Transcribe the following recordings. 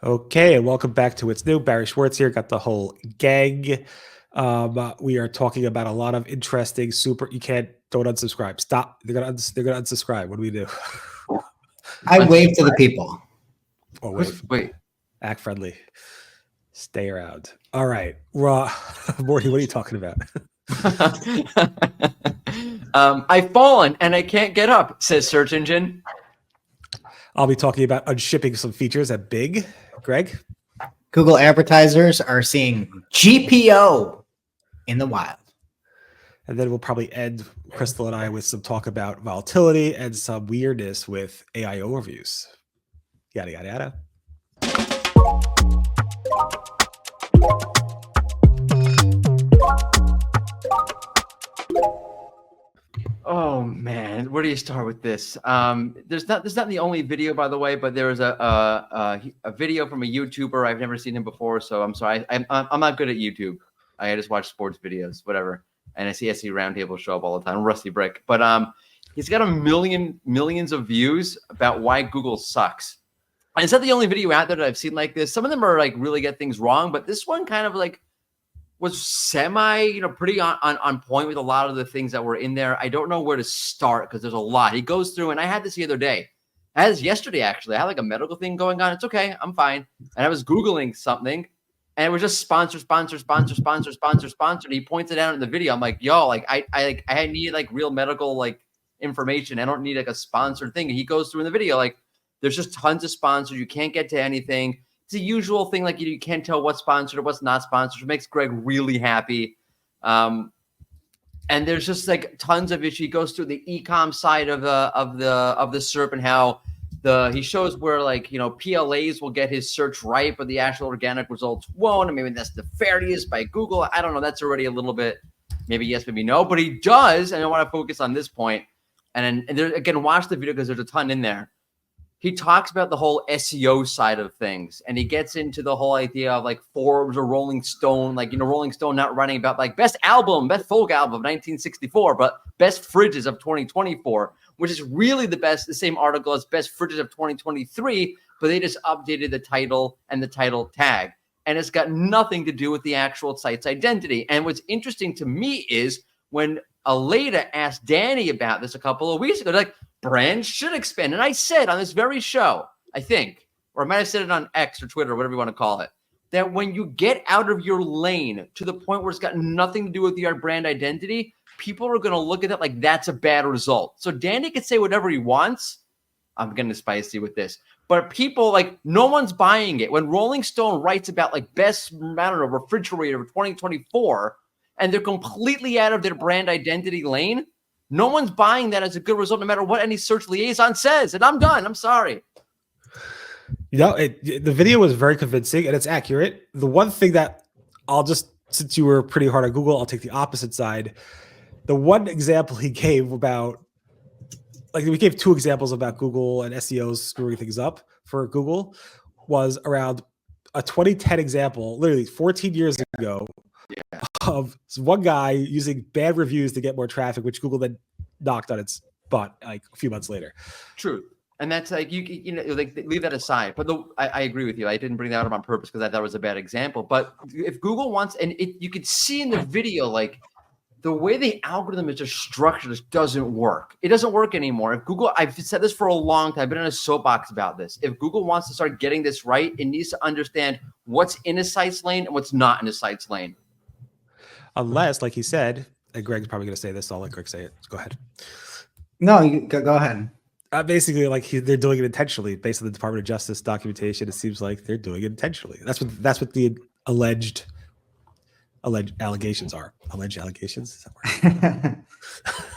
Okay, and welcome back to What's New. Barry Schwartz here, got the whole gang. We are talking about a lot of interesting don't unsubscribe. Stop. They're gonna unsubscribe. What do we do? I wave to the people. Or wave. Wait. Act friendly. Stay around. All right. Mordy, what are you talking about? I've fallen and I can't get up, says Search Engine. I'll be talking about unshipping some features at Big. Greg? Google advertisers are seeing GPO in the wild. And then we'll probably end, Crystal and I, with some talk about volatility and some weirdness with AI overviews. Yada, yada, yada. Oh man, where do you start with this? There's not the only video, by the way, but there was a video from a YouTuber. I've never seen him before, so I'm sorry. I'm not good at YouTube. I just watch sports videos, whatever. And I see Roundtable show up all the time. Rusty Brick, but he's got millions of views about why Google sucks. And it's not the only video out there that I've seen like this. Some of them are like really get things wrong, but this one kind of like was semi, pretty on point with a lot of the things that were in there. I don't know where to start because there's a lot. He goes through, and I had this the other day. As yesterday, actually. I had like a medical thing going on. It's okay. I'm fine. And I was Googling something, and it was just sponsor. And he pointed out in the video. I'm like, yo, like I need like real medical like information. I don't need like a sponsored thing. And he goes through in the video, like there's just tons of sponsors. You can't get to anything. It's a usual thing, like you can't tell what's sponsored or what's not sponsored. It makes Greg really happy. And there's just like tons of issues. He goes through the e-com side of the SERP and how he shows where like PLAs will get his search right, but the actual organic results won't. And maybe that's nefarious by Google. I don't know. That's already a little bit maybe yes, maybe no, but he does. And I want to focus on this point. And there again, watch the video because there's a ton in there. He talks about the whole SEO side of things, and he gets into the whole idea of like Forbes or Rolling Stone, like, Rolling Stone not writing about like best folk album of 1964, but best fridges of 2024, which is really the same article as best fridges of 2023, but they just updated the title and the title tag. And it's got nothing to do with the actual site's identity. And what's interesting to me is when Aleda asked Danny about this a couple of weeks ago, like, brands should expand. And I said on this very show, I think, or I might have said it on X or Twitter, or whatever you want to call it, that when you get out of your lane to the point where it's got nothing to do with your brand identity, people are going to look at it like that's a bad result. So Danny can say whatever he wants. I'm getting spicy with this. But people, like, no one's buying it. When Rolling Stone writes about, like, best, refrigerator of 2024, and they're completely out of their brand identity lane, no one's buying that as a good result, no matter what any search liaison says. And I'm done. I'm sorry. The video was very convincing, and it's accurate. The one thing that since you were pretty hard on Google, I'll take the opposite side. The one example he gave about, like, we gave two examples about Google and SEOs screwing things up for Google, was around a 2010 example, literally 14 years ago, of one guy using bad reviews to get more traffic, which Google then knocked on its butt like a few months later. True. And that's like, like leave that aside. But I agree with you. I didn't bring that up on purpose because I thought it was a bad example. But if Google wants, and you could see in the video, like the way the algorithm is just structured just doesn't work. It doesn't work anymore. If Google, I've said this for a long time, I've been in a soapbox about this. If Google wants to start getting this right, it needs to understand what's in a site's lane and what's not in a site's lane. Unless, like he said, and Greg's probably going to say this, so I'll let Greg say it. Go ahead. No, you go ahead. Basically, like they're doing it intentionally based on the Department of Justice documentation. It seems like they're doing it intentionally. That's what the alleged allegations are. Alleged allegations. Is that word?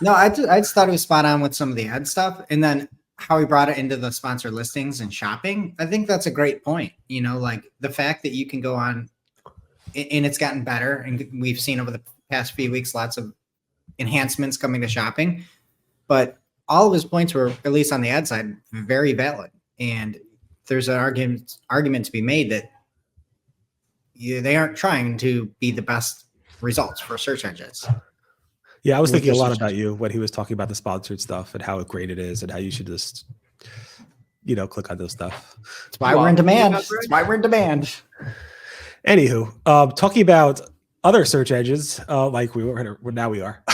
No, I just thought it was spot on with some of the ad stuff, and then how he brought it into the sponsored listings and shopping. I think that's a great point. Like the fact that you can go on. And it's gotten better. And we've seen over the past few weeks, lots of enhancements coming to shopping. But all of his points were, at least on the ad side, very valid. And there's an argument to be made that they aren't trying to be the best results for search engines. Yeah, I was thinking a lot about you when he was talking about the sponsored stuff and how great it is and how you should just, click on those stuff. That's why we're in demand. That's why we're in demand. Anywho, talking about other search engines, like we are.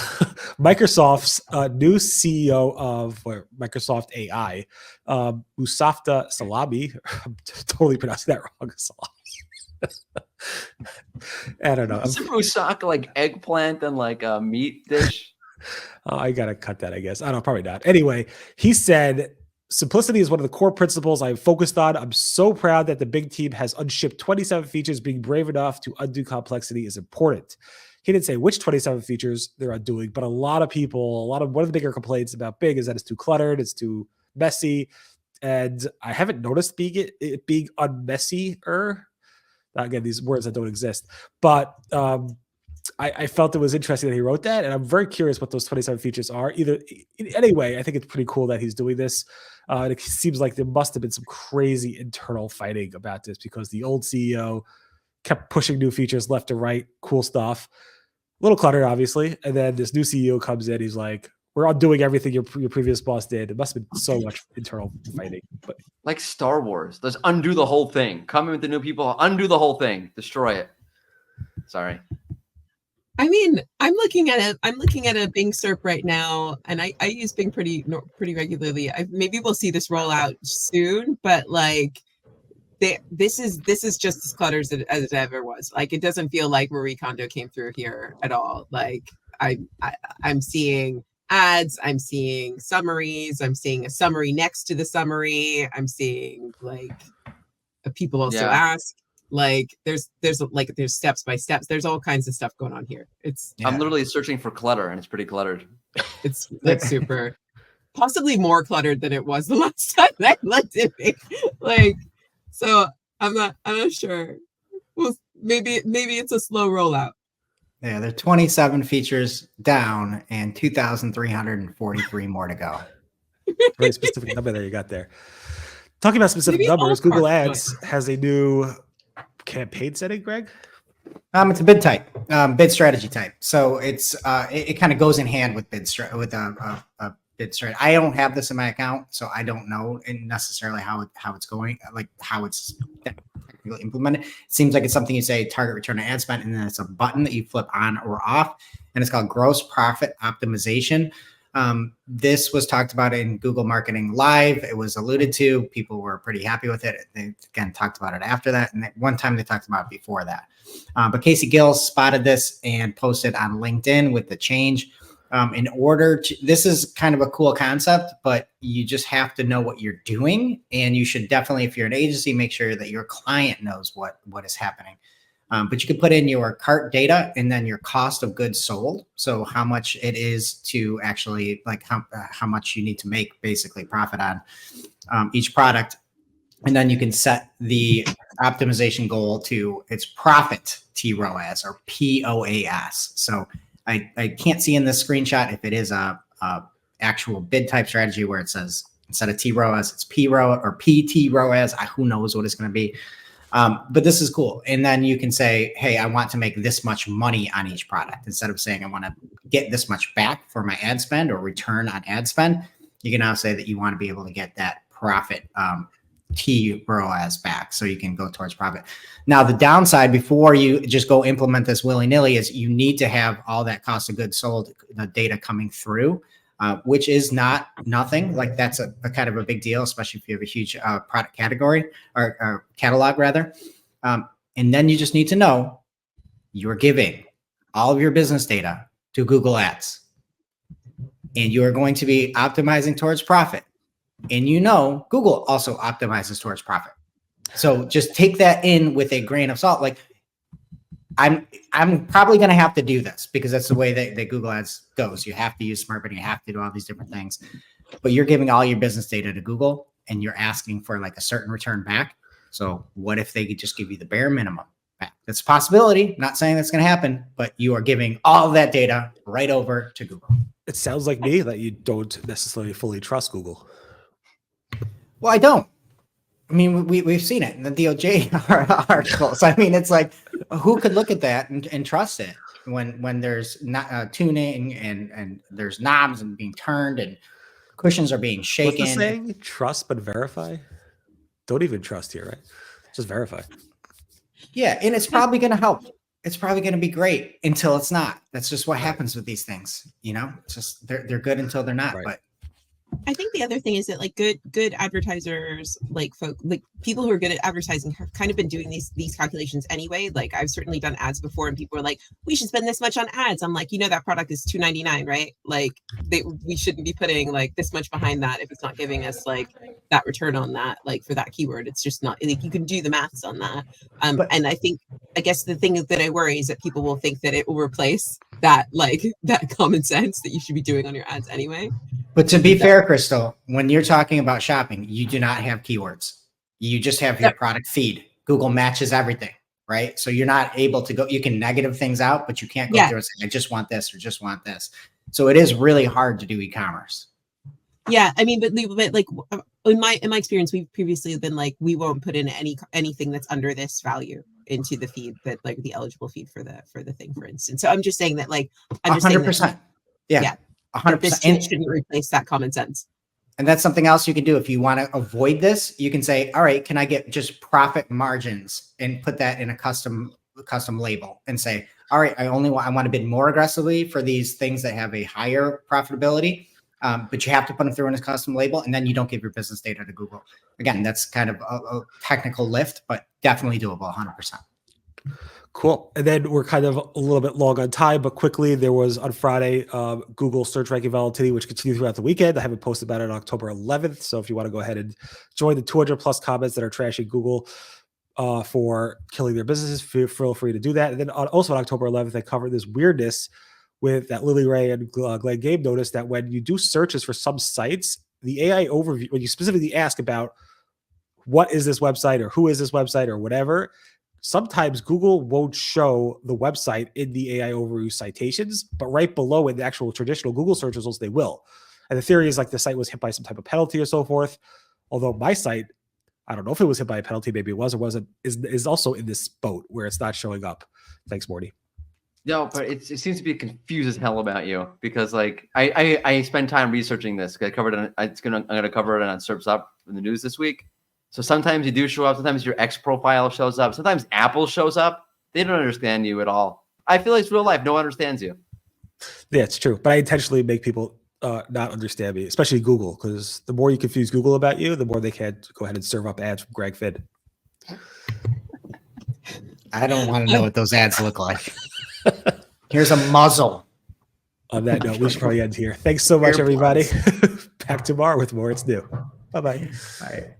Microsoft's new CEO of Microsoft AI, Musafta Salami. I'm totally pronouncing that wrong. I don't know. Is moussaka like eggplant and like a meat dish? I gotta cut that, I guess. I don't know, probably not. Anyway, he said, simplicity is one of the core principles I've focused on. I'm so proud that the big team has unshipped 27 features. Being brave enough to undo complexity is important. He didn't say which 27 features they're undoing, but one of the bigger complaints about Bing is that it's too cluttered, it's too messy. And I haven't noticed it being unmessier. Again, these words that don't exist. But I felt it was interesting that he wrote that, and I'm very curious what those 27 features are. Anyway, I think it's pretty cool that he's doing this. It seems like there must have been some crazy internal fighting about this because the old CEO kept pushing new features left to right, cool stuff. A little cluttered, obviously. And then this new CEO comes in, he's like, we're all doing everything your previous boss did. It must have been so much internal fighting. But like Star Wars, let's undo the whole thing. Come in with the new people, undo the whole thing, destroy it. Sorry. I mean, I'm looking at a Bing SERP right now, and I use Bing pretty regularly. Maybe we'll see this roll out soon, but like, this is just as cluttered as it ever was. Like, it doesn't feel like Marie Kondo came through here at all. Like, I'm seeing ads, I'm seeing summaries, I'm seeing a summary next to the summary, I'm seeing like people also ask. Like there's steps by steps. There's all kinds of stuff going on here. I'm literally searching for clutter, and it's pretty cluttered. It's like super, possibly more cluttered than it was the last time I looked at it. Like, so I'm not sure. Well, maybe it's a slow rollout. Yeah, there are 27 features down and 2,343 more to go. Very specific number there you got there. Talking about specific numbers, Google Ads has a new campaign setting, Greg? It's a bid type, bid strategy type. So it's it kind of goes in hand with bid strategy. I don't have this in my account, so I don't know necessarily how it's going, like how it's technically implemented. It seems like it's something you say target return on ad spend, and then it's a button that you flip on or off, and it's called gross profit optimization. This was talked about in Google Marketing Live. It was alluded to. People were pretty happy with it. They again talked about it after that. And one time they talked about it before that. But Casey Gill spotted this and posted on LinkedIn with the change. This is kind of a cool concept, but you just have to know what you're doing. And you should definitely, if you're an agency, make sure that your client knows what is happening. But you could put in your cart data and then your cost of goods sold. So how much it is to actually like how much you need to make basically profit on each product. And then you can set the optimization goal to its profit TROAS or POAS. So I can't see in this screenshot if it is a actual bid type strategy where it says instead of TROAS, it's PROAS or PTROAS. Who knows what it's going to be. But this is cool. And then you can say, hey, I want to make this much money on each product. Instead of saying I want to get this much back for my ad spend or return on ad spend, you can now say that you want to be able to get that profit TROAS back so you can go towards profit. Now, the downside before you just go implement this willy-nilly is you need to have all that cost of goods sold data coming through. Which is not nothing. Like that's a kind of a big deal, especially if you have a huge product category or catalog rather. And then you just need to know you're giving all of your business data to Google Ads, and you are going to be optimizing towards profit. And Google also optimizes towards profit. So just take that in with a grain of salt. Like I'm probably going to have to do this because that's the way that Google Ads goes. You have to use smart bidding, you have to do all these different things, but you're giving all your business data to Google and you're asking for like a certain return back. So what if they could just give you the bare minimum back? That's a possibility. Not saying that's going to happen, but you are giving all that data right over to Google. It sounds like me that you don't necessarily fully trust Google. Well, I don't. I mean, we've seen it in the DOJ articles. I mean, it's like, who could look at that and trust it when there's not tuning and there's knobs and being turned and Cushions are being What's shaken. the saying? Trust but verify. Don't even trust here, right? Just verify. Yeah, and it's probably going to help. It's probably going to be great until it's not. That's just what happens with these things. It's just they're good until they're not. Right. But I think the other thing is that like good advertisers, like people who are good at advertising have kind of been doing these calculations anyway. Like I've certainly done ads before and people are like, we should spend this much on ads. I'm like, that product is $2.99, right? Like we shouldn't be putting like this much behind that if it's not giving us like that return on that, like for that keyword. It's just not like you can do the maths on that. And I guess the thing that I worry is that people will think that it will replace that common sense that you should be doing on your ads anyway. But to be fair, Crystal, when you're talking about shopping, you do not have keywords. You just have your product feed. Google matches everything, right? So you're not able to go, you can negative things out, but you can't go through and say, I just want this or just want this. So it is really hard to do e-commerce. Yeah, I mean, but like in my experience, we've previously been like, we won't put in anything that's under this value into the feed, that like the eligible feed for the thing, for instance. So I'm just saying that like, I'm just 100%. saying that, Yeah. 100%. This shouldn't replace that common sense. And that's something else you can do. If you want to avoid this, you can say, all right, can I get just profit margins and put that in a custom label and say, all right, I want to bid more aggressively for these things that have a higher profitability. But you have to put them through in a custom label, and then you don't give your business data to Google. Again, that's kind of a technical lift, but definitely doable 100%. Cool. And then we're kind of a little bit long on time, but quickly, there was on Friday, Google search ranking volatility, which continued throughout the weekend. I haven't posted about it on October 11th. So if you want to go ahead and join the 200 plus comments that are trashing Google for killing their businesses, feel free to do that. And then also on October 11th, I covered this weirdness with that Lily Ray and Glenn Gabe noticed that when you do searches for some sites, the AI overview, when you specifically ask about what is this website or who is this website or whatever, sometimes Google won't show the website in the AI overview citations, but right below in the actual traditional Google search results, they will. And the theory is like the site was hit by some type of penalty or so forth. Although my site, I don't know if it was hit by a penalty, maybe it was or wasn't, is also in this boat where it's not showing up. Thanks, Mordy. No, but it seems to be confused as hell about you because like I spend time researching this. I covered it. I'm gonna cover it on Surf's Up in the news this week. So sometimes you do show up. Sometimes your X profile shows up. Sometimes Apple shows up. They don't understand you at all. I feel like it's real life. No one understands you. Yeah, it's true. But I intentionally make people not understand me, especially Google, because the more you confuse Google about you, the more they can go ahead and serve up ads from Greg Finn. I don't want to know what those ads look like. Here's a muzzle. On that note, we should probably end here. Thanks so much, everybody. Back tomorrow with more It's New. Bye-bye. All right.